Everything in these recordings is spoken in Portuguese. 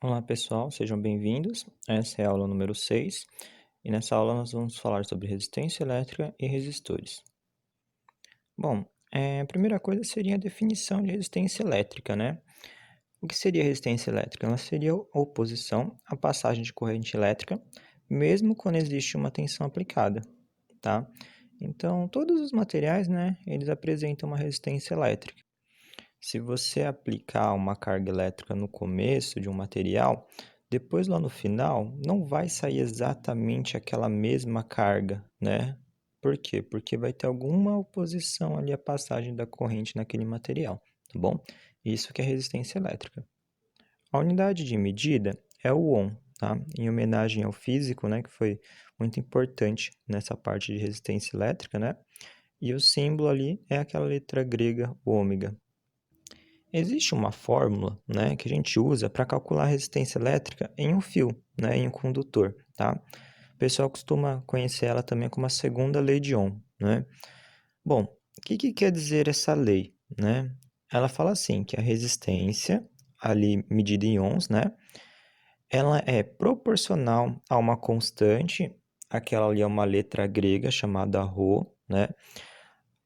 Olá pessoal, sejam bem-vindos. Essa é a aula número 6 e nessa aula nós vamos falar sobre resistência elétrica e resistores. Bom, a primeira coisa seria a definição de resistência elétrica, né? O que seria resistência elétrica? Ela seria a oposição à passagem de corrente elétrica, mesmo quando existe uma tensão aplicada, tá? Então, todos os materiais, né, eles apresentam uma resistência elétrica. Se você aplicar uma carga elétrica no começo de um material, depois lá no final não vai sair exatamente aquela mesma carga, né? Por quê? Porque vai ter alguma oposição ali à passagem da corrente naquele material, tá bom? Isso que é resistência elétrica. A unidade de medida é o ohm, tá? Em homenagem ao físico, né, que foi muito importante nessa parte de resistência elétrica, né? E o símbolo ali é aquela letra grega ômega. Existe uma fórmula, né, que a gente usa para calcular a resistência elétrica em um fio, né, em um condutor, tá? O pessoal costuma conhecer ela também como a segunda lei de Ohm, né? Bom, o que quer dizer essa lei, né? Ela fala assim, que a resistência, ali medida em ohms, né, ela é proporcional a uma constante, aquela ali é uma letra grega chamada ρ, né?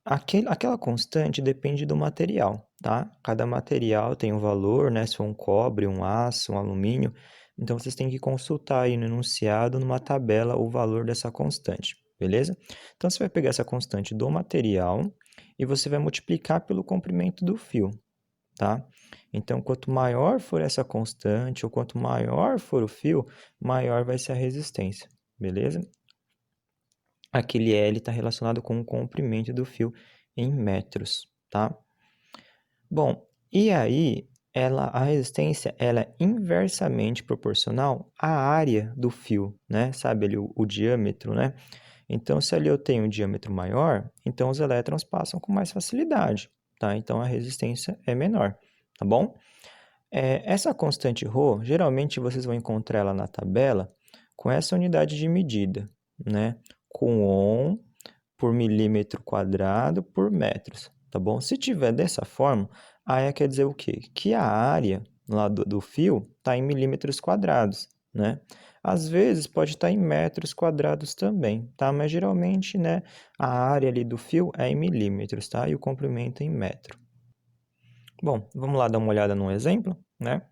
Aquela constante depende do material, tá? Cada material tem um valor, né? Se for um cobre, um aço, um alumínio. Então, vocês têm que consultar aí no enunciado, numa tabela, o valor dessa constante, beleza? Então, você vai pegar essa constante do material e você vai multiplicar pelo comprimento do fio, tá? Então, quanto maior for essa constante, ou quanto maior for o fio, maior vai ser a resistência, beleza? Aquele L está relacionado com o comprimento do fio em metros, tá? Bom, e aí a resistência ela é inversamente proporcional à área do fio, né? Sabe ali o diâmetro, né? Então, se ali eu tenho um diâmetro maior, então os elétrons passam com mais facilidade, tá? Então, a resistência é menor, tá bom? Essa constante ρ, geralmente vocês vão encontrar ela na tabela com essa unidade de medida, né? Com ohm por milímetro quadrado por metros, tá bom? Se tiver dessa forma, aí quer dizer o quê? Que a área lá do fio está em milímetros quadrados, né? Às vezes pode estar em metros quadrados também, tá? Mas geralmente, né, a área ali do fio é em milímetros, tá? E o comprimento em metro. Bom, vamos lá dar uma olhada num exemplo, né?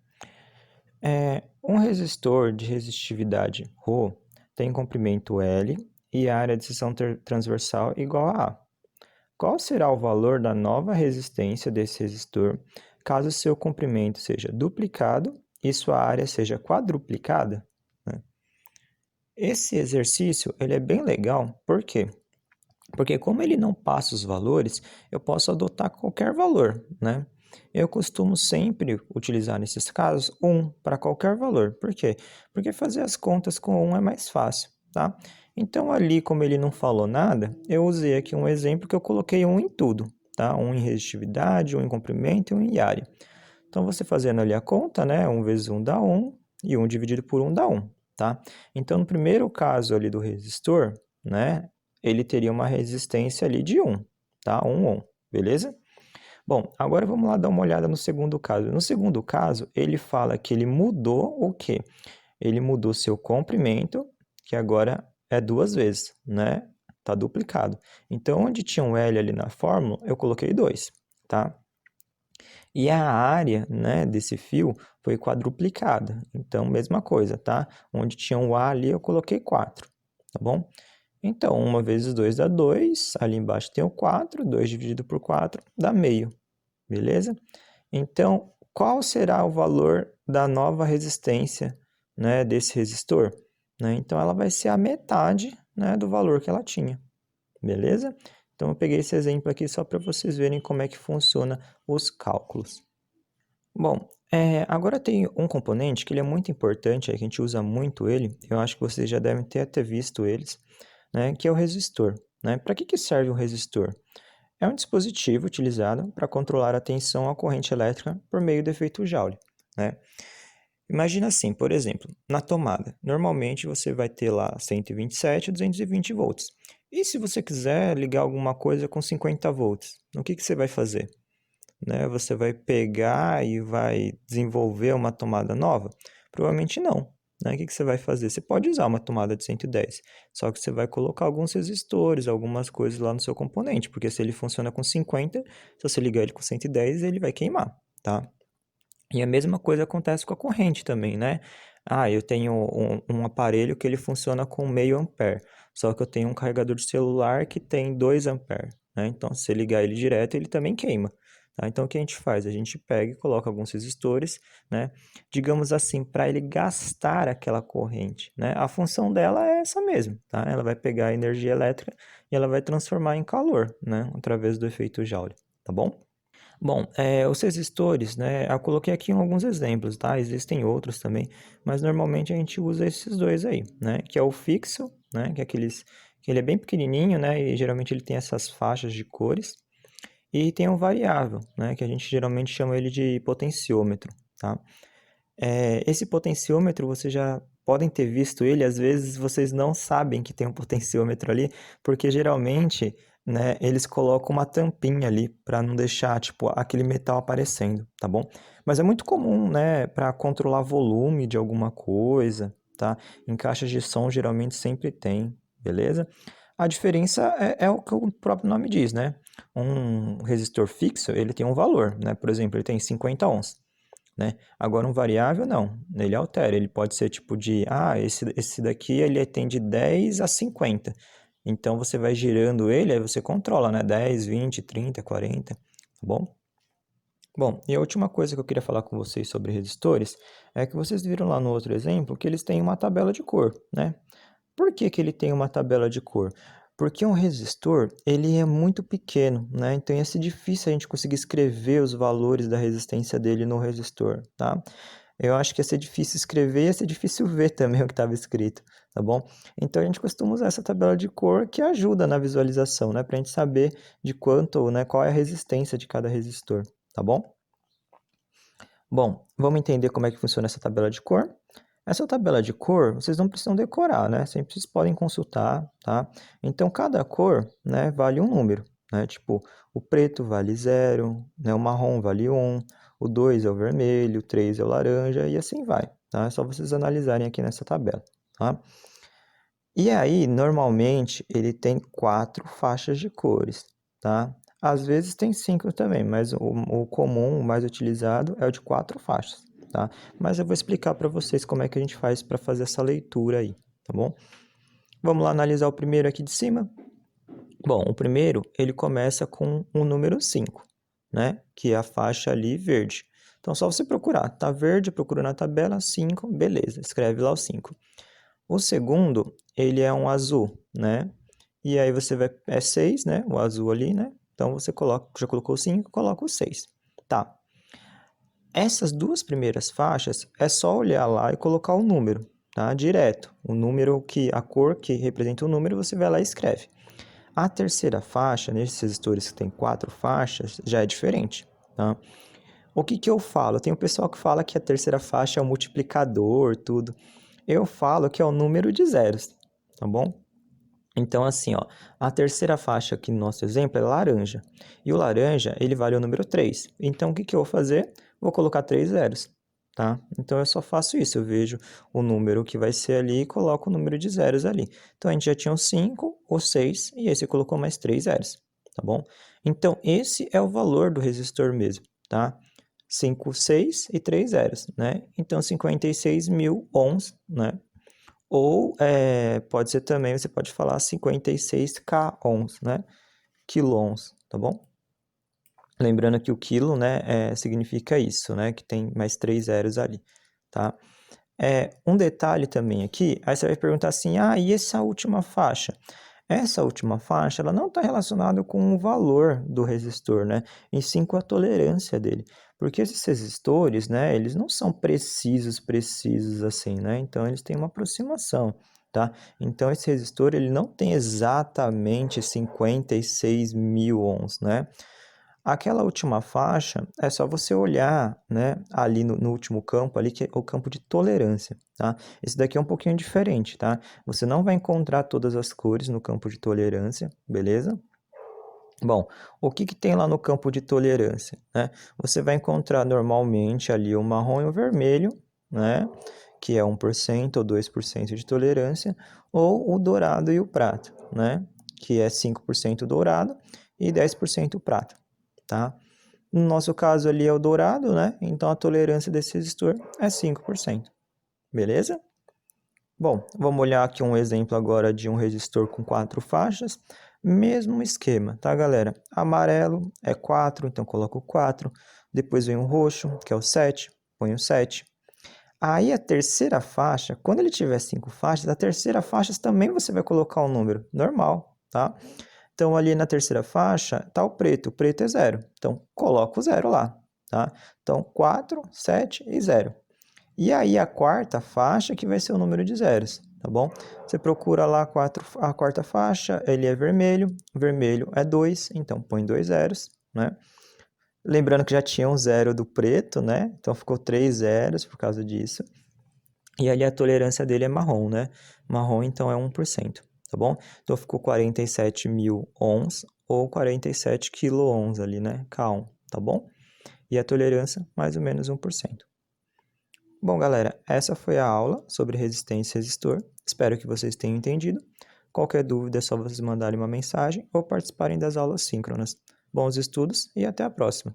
Um resistor de resistividade ρ tem comprimento L e área de seção transversal igual a A. Qual será o valor da nova resistência desse resistor caso seu comprimento seja duplicado e sua área seja quadruplicada? Né? Esse exercício ele é bem legal, por quê? Porque como ele não passa os valores, eu posso adotar qualquer valor, né? Eu costumo sempre utilizar nesses casos 1 para qualquer valor. Por quê? Porque fazer as contas com 1 é mais fácil, tá? Então ali, como ele não falou nada, eu usei aqui um exemplo que eu coloquei 1 em tudo, tá? 1 em resistividade, 1 em comprimento e 1 em área. Então, você fazendo ali a conta, né? 1 vezes 1 dá 1 e 1 dividido por 1 dá 1, tá? Então, no primeiro caso ali do resistor, né? Ele teria uma resistência ali de 1, tá? 1 ohm, beleza? Bom, agora vamos lá dar uma olhada no segundo caso. No segundo caso, ele fala que ele mudou o quê? Ele mudou seu comprimento, que agora é 2 vezes, né? Tá duplicado. Então, onde tinha um L ali na fórmula, eu coloquei 2, tá? E a área, né, desse fio foi quadruplicada. Então, mesma coisa, tá? Onde tinha um A ali, eu coloquei 4, tá bom? Então, 1 vezes 2 dá 2, ali embaixo tem o 4, 2 dividido por 4 dá meio, beleza? Então, qual será o valor da nova resistência, né, desse resistor? Né? Então, ela vai ser a metade, né, do valor que ela tinha, beleza? Então, eu peguei esse exemplo aqui só para vocês verem como é que funciona os cálculos. Bom, agora tem um componente que ele é muito importante, a gente usa muito ele, eu acho que vocês já devem ter até visto eles, né, que é o resistor. Né? Para que serve um resistor? É um dispositivo utilizado para controlar a tensão à corrente elétrica por meio do efeito Joule. Né? Imagina assim, por exemplo, na tomada, normalmente você vai ter lá 127 e 220 volts. E se você quiser ligar alguma coisa com 50 volts, o que você vai fazer? né, você vai pegar e vai desenvolver uma tomada nova? Provavelmente não. Né? O que você vai fazer? Você pode usar uma tomada de 110, só que você vai colocar alguns resistores, algumas coisas lá no seu componente, porque se ele funciona com 50, se você ligar ele com 110, ele vai queimar, tá? E a mesma coisa acontece com a corrente também, né? Ah, eu tenho um aparelho que ele funciona com meio ampere, só que eu tenho um carregador de celular que tem 2 ampere, né? Então, se você ligar ele direto, ele também queima, tá? Então, o que a gente faz? A gente pega e coloca alguns resistores, né? Digamos assim, para ele gastar aquela corrente, né? A função dela é essa mesmo, tá? Ela vai pegar a energia elétrica e ela vai transformar em calor, né? Através do efeito Joule, tá bom? Bom, os resistores, né, eu coloquei aqui alguns exemplos, tá? Existem outros também, mas normalmente a gente usa esses dois aí, né? Que é o fixo, né, que ele é bem pequenininho, né, e geralmente ele tem essas faixas de cores. E tem o variável, né, que a gente geralmente chama ele de potenciômetro, tá? Esse potenciômetro, vocês já podem ter visto ele, às vezes vocês não sabem que tem um potenciômetro ali, porque geralmente, né, eles colocam uma tampinha ali para não deixar, tipo, aquele metal aparecendo, tá bom? Mas é muito comum, né, para controlar volume de alguma coisa, tá? Em caixas de som geralmente sempre tem, beleza? A diferença é o que o próprio nome diz, né? Um resistor fixo, ele tem um valor, né? Por exemplo, ele tem 50 ohms, né? Agora um variável não, ele altera, ele pode ser tipo de, esse daqui ele tem de 10 a 50. Então você vai girando ele, aí você controla, né? 10, 20, 30, 40, tá bom? Bom, e a última coisa que eu queria falar com vocês sobre resistores é que vocês viram lá no outro exemplo que eles têm uma tabela de cor, né? Por que que ele tem uma tabela de cor? Porque um resistor, ele é muito pequeno, né? Então ia ser difícil a gente conseguir escrever os valores da resistência dele no resistor, tá? Eu acho que ia ser difícil escrever e ia ser difícil ver também o que estava escrito, tá bom? Então a gente costuma usar essa tabela de cor que ajuda na visualização, né? Para a gente saber de quanto, né? Qual é a resistência de cada resistor, tá bom? Bom, vamos entender como é que funciona essa tabela de cor. Essa tabela de cor, vocês não precisam decorar, né? Sempre vocês podem consultar, tá? Então, cada cor, né, vale um número, né? Tipo, o preto vale 0, né? O marrom vale 1, o 2 é o vermelho, o 3 é o laranja e assim vai, tá? É só vocês analisarem aqui nessa tabela, tá? E aí, normalmente, ele tem 4 faixas de cores, tá? Às vezes tem 5 também, mas o comum, o mais utilizado, é o de 4 faixas, tá? Mas eu vou explicar para vocês como é que a gente faz para fazer essa leitura aí, tá bom? Vamos lá analisar o primeiro aqui de cima. Bom, o primeiro, ele começa com o número 5, né? Que é a faixa ali verde. Então, só você procurar, tá verde, procura na tabela 5, beleza, escreve lá o 5. O segundo, ele é um azul, né? E aí você vai, é 6, né? O azul ali, né? Então você coloca, já colocou o 5, coloca o 6. Tá. Essas duas primeiras faixas é só olhar lá e colocar o número, tá? Direto. O número que, a cor que representa o número, você vai lá e escreve. A terceira faixa, nesses resistores que tem 4 faixas, já é diferente, tá? O que que eu falo? Tem o pessoal que fala que a terceira faixa é o multiplicador, tudo. Eu falo que é o número de zeros, tá bom? Então, assim, ó, a terceira faixa aqui no nosso exemplo é laranja. E o laranja, ele vale o número 3. Então, o que que eu vou fazer? Vou colocar 3 zeros, tá? Então, eu só faço isso. Eu vejo o número que vai ser ali e coloco o número de zeros ali. Então, a gente já tinha o 5, o 6 e esse colocou mais 3 zeros, tá bom? Então, esse é o valor do resistor mesmo, tá? 5, 6 e 3 zeros, né? Então, 56.000 ohms, né? Ou pode ser também, você pode falar 56k ohms, né? Quiloohms, tá bom? Lembrando que o quilo, né, significa isso, né? Que tem mais 3 zeros ali, tá? Um detalhe também aqui, aí você vai perguntar assim, e essa última faixa? Essa última faixa, ela não está relacionada com o valor do resistor, né? Em sim com a tolerância dele. Porque esses resistores, né, eles não são precisos assim, né? Então, eles têm uma aproximação, tá? Então, esse resistor, ele não tem exatamente 56.000 ohms, né? Aquela última faixa é só você olhar, né, ali no último campo, ali, que é o campo de tolerância, tá? Esse daqui é um pouquinho diferente, tá? Você não vai encontrar todas as cores no campo de tolerância, beleza? Bom, o que tem lá no campo de tolerância, né? Você vai encontrar normalmente ali o marrom e o vermelho, né? Que é 1% ou 2% de tolerância, ou o dourado e o prata, né? Que é 5% dourado e 10% prata, tá? No nosso caso ali é o dourado, né? Então a tolerância desse resistor é 5%, beleza? Bom, vamos olhar aqui um exemplo agora de um resistor com 4 faixas. Mesmo esquema, tá, galera? Amarelo é 4, então coloco 4. Depois vem o roxo, que é o 7, ponho 7. Aí a terceira faixa, quando ele tiver 5 faixas, a terceira faixa também você vai colocar um número normal, tá? Então ali na terceira faixa tá o preto é 0. Então coloco o 0 lá, tá? Então 4, 7 e 0. E aí a quarta faixa que vai ser o número de zeros, tá bom? Você procura lá a quarta faixa, ele é vermelho é 2, então põe 2 zeros, né? Lembrando que já tinha um zero do preto, né? Então ficou 3 zeros por causa disso. E ali a tolerância dele é marrom, né? Marrom então é 1%, tá bom? Então ficou 47.000 ohms ou 47 quilo-ohms ali, né? K1, tá bom? E a tolerância mais ou menos 1%. Bom, galera, essa foi a aula sobre resistência e resistor. Espero que vocês tenham entendido. Qualquer dúvida é só vocês mandarem uma mensagem ou participarem das aulas síncronas. Bons estudos e até a próxima!